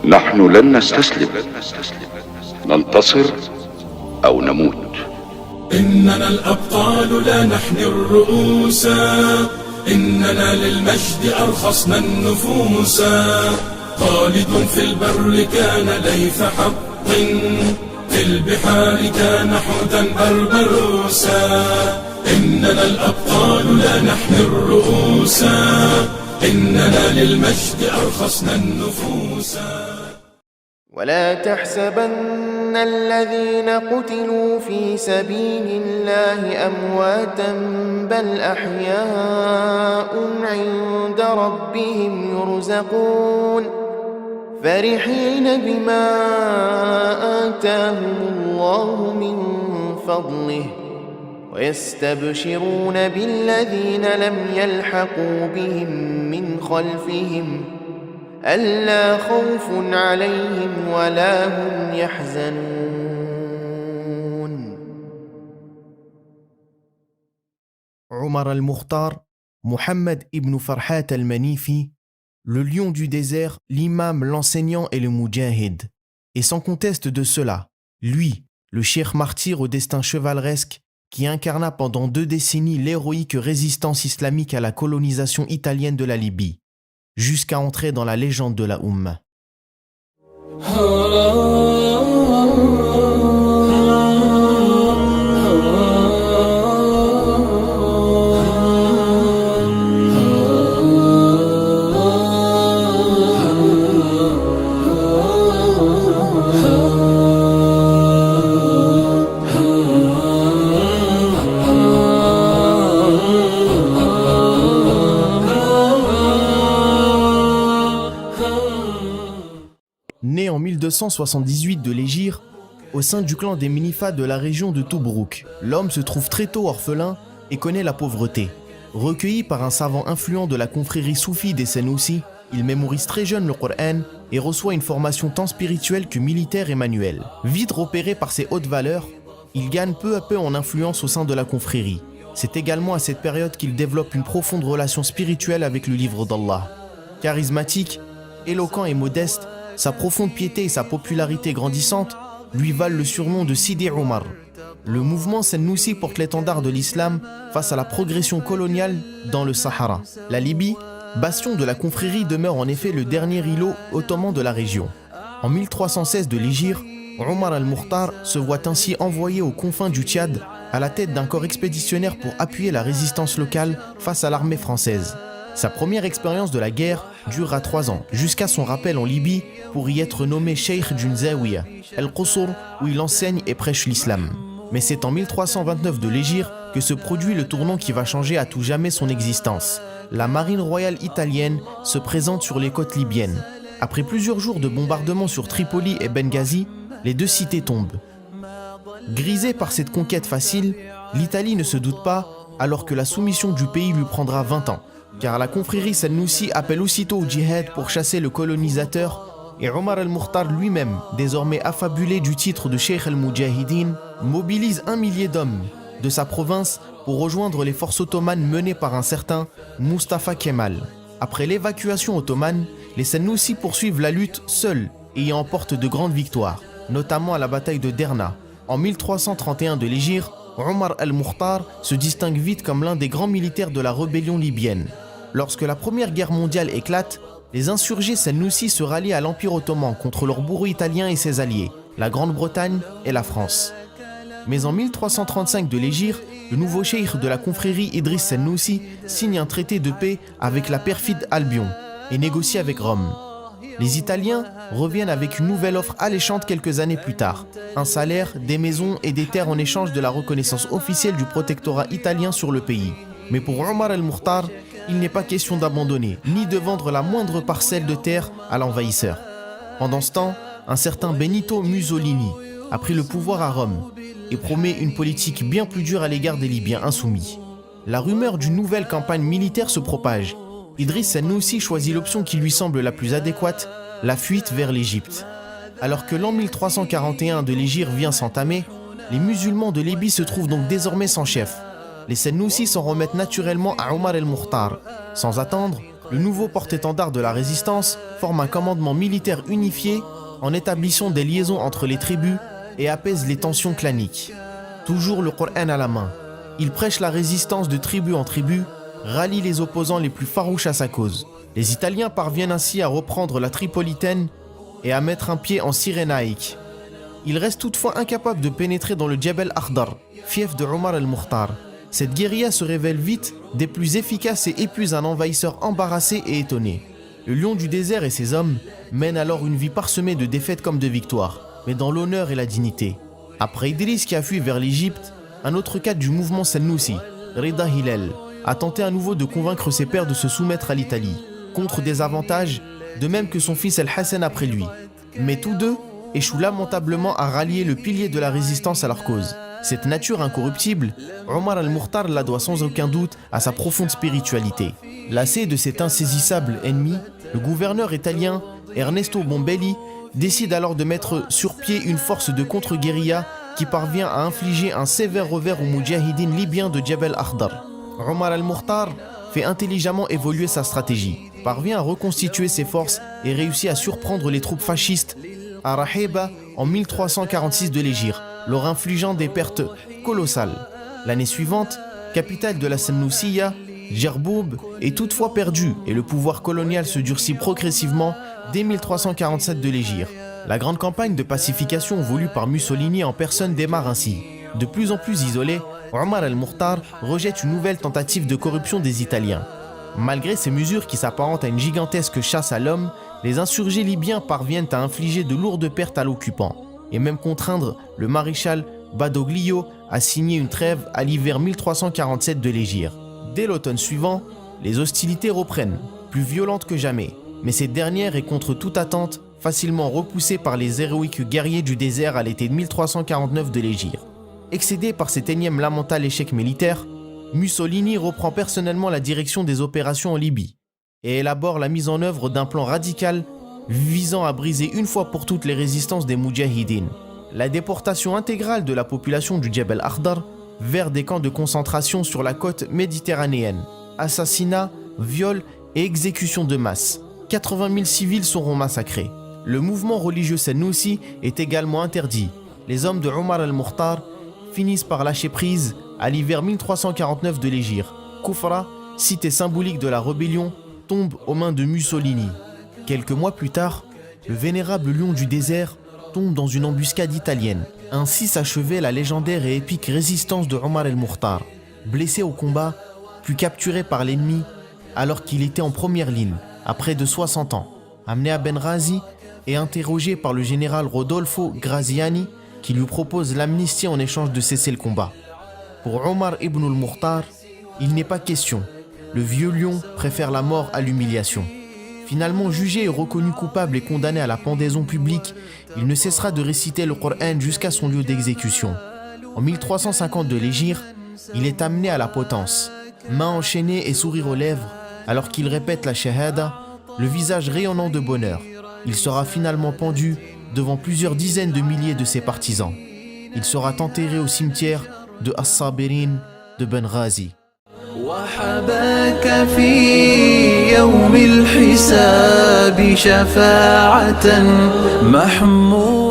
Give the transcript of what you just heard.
نحن لن نستسلم، ننتصر أو نموت. إننا الأبطال لا نحني الرؤوس، إننا للمجد أرخصنا النفوس. خالد في البر كان ليث حق، في البحار كان حوتا بربروسا. إننا الأبطال لا نحني الرؤوس، إننا للمجد أرخصنا النفوس. ولا تحسبن الذين قتلوا في سبيل الله أمواتا بل أحياء عند ربهم يرزقون فرحين بما آتاهم الله من فضله ويستبشرون بالذين لم يلحقوا بهم من خلفهم ألا خوف عليهم ولا هم يحزنون. Omar al-Mukhtar, Mohammed ibn Farhat al-Manifi, le lion du désert, l'imam, l'enseignant et le moudjahid. Et sans conteste de cela, lui, le cheikh martyr au destin chevaleresque, qui incarna pendant 2 décennies l'héroïque résistance islamique à la colonisation italienne de la Libye, jusqu'à entrer dans la légende de la Oumma. Né en 1278 de l'Hégire, au sein du clan des Minifa de la région de Tobrouk, l'homme se trouve très tôt orphelin et connaît la pauvreté. Recueilli par un savant influent de la confrérie soufie des Senoussi, il mémorise très jeune le Coran et reçoit une formation tant spirituelle que militaire et manuelle. Vite repéré par ses hautes valeurs, il gagne peu à peu en influence au sein de la confrérie. C'est également à cette période qu'il développe une profonde relation spirituelle avec le livre d'Allah. Charismatique, éloquent et modeste, sa profonde piété et sa popularité grandissante lui valent le surnom de Sidi Omar. Le mouvement Sennoussi porte l'étendard de l'islam face à la progression coloniale dans le Sahara. La Libye, bastion de la confrérie, demeure en effet le dernier îlot ottoman de la région. En 1316 de l'Hégire, Omar al-Mukhtar se voit ainsi envoyé aux confins du Tchad à la tête d'un corps expéditionnaire pour appuyer la résistance locale face à l'armée française. Sa première expérience de la guerre durera 3 ans, jusqu'à son rappel en Libye pour y être nommé cheikh d'une zawiya, El-Qusur, où il enseigne et prêche l'islam. Mais c'est en 1329 de l'Hégire que se produit le tournant qui va changer à tout jamais son existence. La marine royale italienne se présente sur les côtes libyennes. Après plusieurs jours de bombardements sur Tripoli et Benghazi, les 2 cités tombent. Grisée par cette conquête facile, l'Italie ne se doute pas alors que la soumission du pays lui prendra 20 ans. Car la confrérie Sennoussi appelle aussitôt au djihad pour chasser le colonisateur et Omar al-Mukhtar lui-même, désormais affabulé du titre de Cheikh al-Moudjahidin, mobilise 1 millier d'hommes de sa province pour rejoindre les forces ottomanes menées par un certain Mustafa Kemal. Après l'évacuation ottomane, les Sennoussi poursuivent la lutte seuls et y emportent de grandes victoires, notamment à la bataille de Derna. En 1331 de l'Hégire, Omar al-Mukhtar se distingue vite comme l'un des grands militaires de la rébellion libyenne. Lorsque la Première Guerre mondiale éclate, les insurgés Sennoussi se rallient à l'Empire ottoman contre leur bourreau italien et ses alliés, la Grande-Bretagne et la France. Mais en 1335 de l'Hégire, le nouveau cheikh de la confrérie Idriss Sennoussi signe un traité de paix avec la perfide Albion et négocie avec Rome. Les Italiens reviennent avec une nouvelle offre alléchante quelques années plus tard. Un salaire, des maisons et des terres en échange de la reconnaissance officielle du protectorat italien sur le pays. Mais pour Omar al-Mukhtar, il n'est pas question d'abandonner, ni de vendre la moindre parcelle de terre à l'envahisseur. Pendant ce temps, un certain Benito Mussolini a pris le pouvoir à Rome et promet une politique bien plus dure à l'égard des Libyens insoumis. La rumeur d'une nouvelle campagne militaire se propage. Idriss Sennoussi choisit l'option qui lui semble la plus adéquate, la fuite vers l'Égypte. Alors que l'an 1341 de l'Hégire vient s'entamer, les musulmans de Libye se trouvent donc désormais sans chef. Les Sennoussi s'en remettent naturellement à Omar el-Mukhtar. Sans attendre, Le nouveau porte-étendard de la résistance forme un commandement militaire unifié en établissant des liaisons entre les tribus et apaise les tensions claniques. Toujours le Coran à la main, il prêche la résistance de tribu en tribu, rallie les opposants les plus farouches à sa cause. Les Italiens parviennent ainsi à reprendre la Tripolitaine et à mettre un pied en Cyrénaïque. Ils restent toutefois incapables de pénétrer dans le Djebel Akhdar, fief de Omar el-Mukhtar. Cette guérilla se révèle vite des plus efficaces et épuise un envahisseur embarrassé et étonné. Le lion du désert et ses hommes mènent alors une vie parsemée de défaites comme de victoires, mais dans l'honneur et la dignité. Après Idriss qui a fui vers l'Égypte, un autre cadre du mouvement Sennoussi, Rida Hillel, a tenté à nouveau de convaincre ses pairs de se soumettre à l'Italie, contre des avantages, de même que son fils El-Hassan après lui. Mais tous deux échouent lamentablement à rallier le pilier de la résistance à leur cause. Cette nature incorruptible, Omar el-Mukhtar la doit sans aucun doute à sa profonde spiritualité. Lassé de cet insaisissable ennemi, le gouverneur italien Ernesto Bombelli décide alors de mettre sur pied une force de contre-guérilla qui parvient à infliger un sévère revers aux moudjahidines libyens de Djebel Akhdar. Omar el-Mukhtar fait intelligemment évoluer sa stratégie, parvient à reconstituer ses forces et réussit à surprendre les troupes fascistes à Raheba en 1346 de l'Hégire, leur infligeant des pertes colossales. L'année suivante, capitale de la Sennoussia, Djerboub est toutefois perdue et le pouvoir colonial se durcit progressivement dès 1347 de l'Hégire. La grande campagne de pacification voulue par Mussolini en personne démarre ainsi. De plus en plus isolé, Omar el-Mukhtar rejette une nouvelle tentative de corruption des Italiens. Malgré ces mesures qui s'apparentent à une gigantesque chasse à l'homme, les insurgés libyens parviennent à infliger de lourdes pertes à l'occupant et même contraindre le maréchal Badoglio à signer une trêve à l'hiver 1347 de l'Hégire. Dès l'automne suivant, les hostilités reprennent, plus violentes que jamais, mais cette dernière est contre toute attente facilement repoussée par les héroïques guerriers du désert à l'été 1349 de l'Hégire. Excédé par cet énième lamentable échec militaire, Mussolini reprend personnellement la direction des opérations en Libye et élabore la mise en œuvre d'un plan radical visant à briser une fois pour toutes les résistances des moudjahidines. La déportation intégrale de la population du Djebel Akhdar vers des camps de concentration sur la côte méditerranéenne. Assassinats, viols et exécutions de masse. 80 000 civils seront massacrés. Le mouvement religieux Sennoussi est également interdit. Les hommes de Omar el-Mukhtar finissent par lâcher prise à l'hiver 1349 de l'Hégire. Koufra, cité symbolique de la rébellion, tombe aux mains de Mussolini. Quelques mois plus tard, le vénérable lion du désert tombe dans une embuscade italienne. Ainsi s'achevait la légendaire et épique résistance de Omar el-Mukhtar. Blessé au combat, puis capturé par l'ennemi alors qu'il était en première ligne, à près de 60 ans. Amené à Benghazi et interrogé par le général Rodolfo Graziani qui lui propose l'amnistie en échange de cesser le combat. Pour Omar ibn al-Mukhtar, il n'est pas question. Le vieux lion préfère la mort à l'humiliation. Finalement jugé et reconnu coupable et condamné à la pendaison publique, il ne cessera de réciter le Coran jusqu'à son lieu d'exécution. En 1350 de l'Hégire, il est amené à la potence, main enchaînée et sourire aux lèvres, alors qu'il répète la shahada, le visage rayonnant de bonheur. Il sera finalement pendu devant plusieurs dizaines de milliers de ses partisans. Il sera enterré au cimetière de As-Sabirin de Benghazi. وحباك في يوم الحساب شفاعة محمود